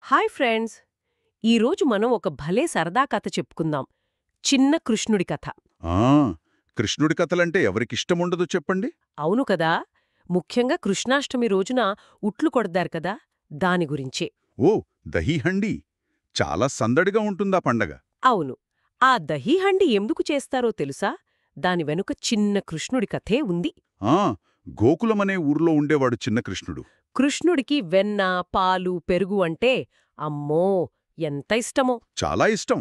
Hi friends! ఈరోజు మనం ఒక భలే సరదా కథ చెప్పుకుందాం. చిన్న కృష్ణుడి కథ. ఆ కృష్ణుడి కథలంటే ఎవరికిష్టముండదు చెప్పండి. అవును కదా! ముఖ్యంగా కృష్ణాష్టమి రోజున ఉట్లు కొడతారు కదా, దాని గురించే. ఓ దహీహండి. చాలా సందడిగా ఉంటుందా పండగ. అవును. ఆ దహీహండి ఎందుకు చేస్తారో తెలుసా? దాని వెనుక చిన్న కృష్ణుడి కథే ఉంది. ఆ గోకులమనే ఊర్లో ఉండేవాడు చిన్న కృష్ణుడు. కృష్ణుడికి వెన్న, పాలు, పెరుగు అంటే అమ్మో ఎంత ఇష్టమో. చాలా ఇష్టం.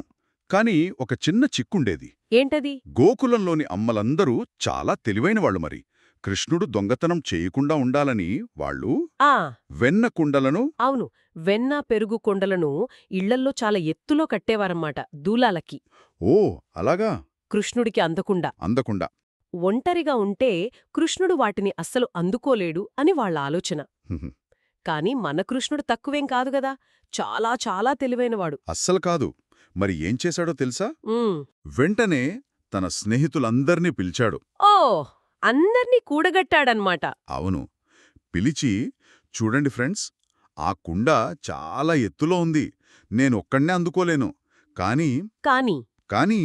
కాని ఒక చిన్న చిక్కుండేది. ఏంటది? గోకులంలోని అమ్మలందరూ చాలా తెలివైనవాళ్లు మరి. కృష్ణుడు దొంగతనం చేయకుండా ఉండాలని వాళ్ళు ఆ వెన్న కుండలను అవును. వెన్న, పెరుగు కొండలను ఇళ్లల్లో చాలా ఎత్తులో కట్టేవారన్నమాట, దూలాలకి. ఓ అలాగా కృష్ణుడికి అందకుండా. అందకుండా. ఒంటరిగా ఉంటే కృష్ణుడు వాటిని అస్సలు అందుకోలేడు అని వాళ్ళ ఆలోచన. హుహు. కాని మన కృష్ణుడు తక్కువేం కాదుగదా, చాలా చాలా తెలివైనవాడు. అస్సలు కాదు. మరి ఏం చేశాడో తెలుసా? ఉమ్. వెంటనే తన స్నేహితులందర్నీ పిలిచాడు. ఓ అందర్నీ కూడగట్టాడన్మాట. అవును. పిలిచి, చూడండి ఫ్రెండ్స్, ఆ కుండ చాలా ఎత్తులో ఉంది. నేనొక్కడ్నే అందుకోలేను. కానీ కాని కానీ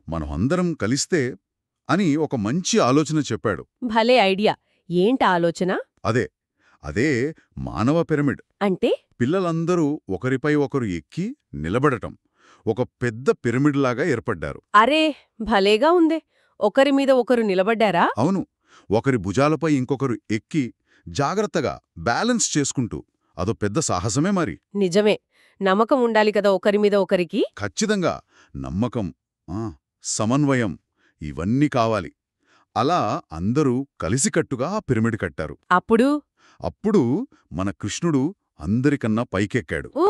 మనమందరం కలిస్తే అని ఒక మంచి ఆలోచన చెప్పాడు. భలే ఐడియా. ఏంట ఆలోచన? అదే అదే మానవ పిరమిడ్. అంటే పిల్లలందరూ ఒకరిపై ఒకరు ఎక్కి నిలబడటం. ఒక పెద్ద పిరమిడ్లాగా ఏర్పడ్డారు. అరే భలేగా ఉందే. ఒకరి మీద ఒకరు నిలబడ్డారా? అవును. ఒకరి భుజాలపై ఇంకొకరు ఎక్కి జాగ్రత్తగా బ్యాలెన్స్ చేసుకుంటూ. అదో పెద్ద సాహసమే మరి. నిజమే. నమ్మకం ఉండాలి కదా ఒకరి మీద ఒకరికి. ఖచ్చితంగా. నమ్మకం, సమన్వయం ఇవన్నీ కావాలి. అలా అందరూ కలిసికట్టుగా ఆ పిరమిడ్ కట్టారు. అప్పుడు అప్పుడు మన కృష్ణుడు అందరికన్నా పైకెక్కాడు. ఓ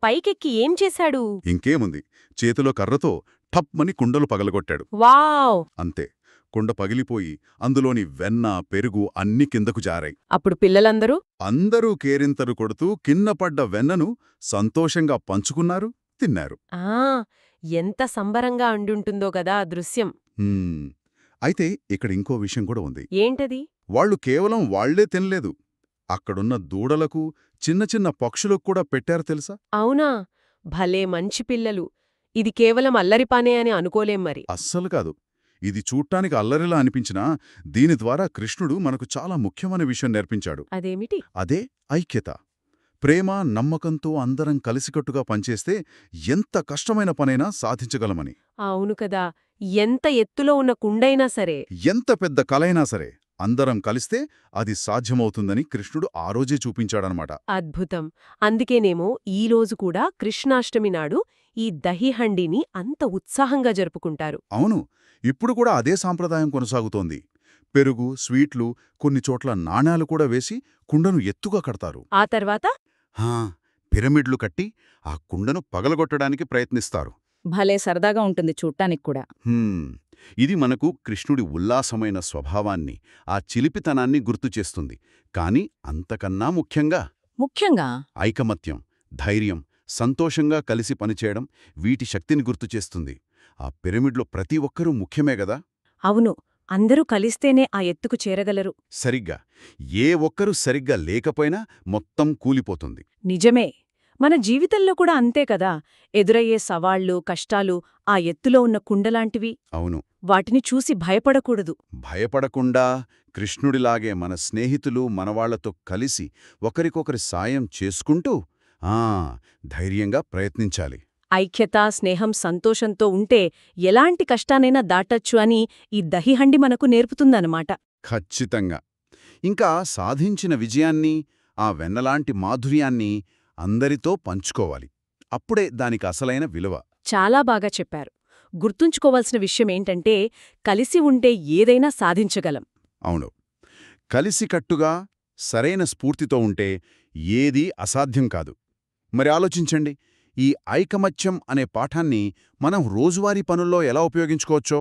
పైకెక్కి ఏం చేశాడు? ఇంకేముంది, చేతిలో కర్రతో టప్మని కుండలు పగలగొట్టాడు. వావ్! అంతే. కుండ పగిలిపోయి అందులోని వెన్న, పెరుగు అన్నీ కిందకు జారాయి. అప్పుడు పిల్లలందరూ అందరూ కేరింతలు కొడుతూ కిందపడ్డ వెన్నను సంతోషంగా పంచుకున్నారు, తిన్నారు. ఆ ఎంత సంబరంగా అండుంటుందో గదా ఆ దృశ్యం. హ్మ్. అయితే ఇక్కడ ఇంకో విషయం కూడా ఉంది. ఏంటది? వాళ్ళు కేవలం వాళ్లే తినలేదు. అక్కడున్న దూడలకు, చిన్న చిన్న పక్షులకు కూడా పెట్టారు తెలుసా? అవునా? భలే మంచి పిల్లలు. ఇది కేవలం అల్లరిపానే అని అనుకోలేం మరి. అస్సలు కాదు. ఇది చూడ్డానికి అల్లరిలా అనిపించినా దీని ద్వారా కృష్ణుడు మనకు చాలా ముఖ్యమైన విషయం నేర్పించాడు. అదేమిటి? అదే ఐక్యత. ప్రేమ, నమ్మకంతో అందరం కలిసికట్టుగా పనిచేస్తే ఎంత కష్టమైన పనైనా సాధించగలమని. అవును కదా. ఎంత ఎత్తులో ఉన్న కుండైనా సరే. ఎంత పెద్ద కలైనా సరే అందరం కలిస్తే అది సాధ్యమవుతుందని కృష్ణుడు ఆ రోజే చూపించాడనమాట. అద్భుతం. అందుకేనేమో ఈరోజు కూడా కృష్ణాష్టమి నాడు ఈ దహిహండిని అంత ఉత్సాహంగా జరుపుకుంటారు. అవును. ఇప్పుడు కూడా అదే సాంప్రదాయం కొనసాగుతోంది. పెరుగు, స్వీట్లు, కొన్ని చోట్ల నాణేలు కూడా వేసి కుండను ఎత్తుగా కడతారు. ఆ తర్వాత పిరమిడ్లు కట్టి ఆ కుండను పగలగొట్టడానికి ప్రయత్నిస్తారు. భలే సరదాగా ఉంటుంది చూడటానికి కూడా. ఇది మనకు కృష్ణుడి ఉల్లాసమైన స్వభావాన్ని, ఆ చిలిపితనాన్ని గుర్తుచేస్తుంది. కాని అంతకన్నా ముఖ్యంగా ఐకమత్యం, ధైర్యం, సంతోషంగా కలిసి పనిచేయడం, వీటి శక్తిని గుర్తుచేస్తుంది. ఆ పిరమిడ్లో ప్రతి ఒక్కరూ ముఖ్యమే గదా. అవును. అందరూ కలిస్తేనే ఆ ఎత్తుకు చేరగలరు. సరిగ్గా. ఏ ఒక్కరూ సరిగ్గా లేకపోయినా మొత్తం కూలిపోతుంది. నిజమే. మన జీవితంలో కూడా అంతే కదా. ఎదురయ్యే సవాళ్లు, కష్టాలు ఆ ఎత్తులో ఉన్న కుండలాంటివి. అవును. వాటిని చూసి భయపడకూడదు. భయపడకుండా కృష్ణుడిలాగే మన స్నేహితులు మనవాళ్లతో కలిసి ఒకరికొకరి సాయం చేసుకుంటూ ధైర్యంగా ప్రయత్నించాలి. ఐక్యత, స్నేహం, సంతోషంతో ఉంటే ఎలాంటి కష్టానైనా దాటొచ్చు అని ఈ దహిహండి మనకు నేర్పుతుందన్నమాట. ఖచ్చితంగా. ఇంకా సాధించిన విజయాన్ని, ఆ వెన్నలాంటి మాధుర్యాన్ని అందరితో పంచుకోవాలి. అప్పుడే దానికి అసలైన విలువ. చాలా బాగా చెప్పారు. గుర్తుంచుకోవాల్సిన విషయమేంటంటే కలిసి ఉంటే ఏదైనా సాధించగలం. అవును. కలిసికట్టుగా సరైన స్ఫూర్తితో ఉంటే ఏదీ అసాధ్యం కాదు. మరి ఆలోచించండి, ఈ ఐకమత్యం అనే పాఠాన్ని మనం రోజువారీ పనుల్లో ఎలా ఉపయోగించుకోవచ్చో.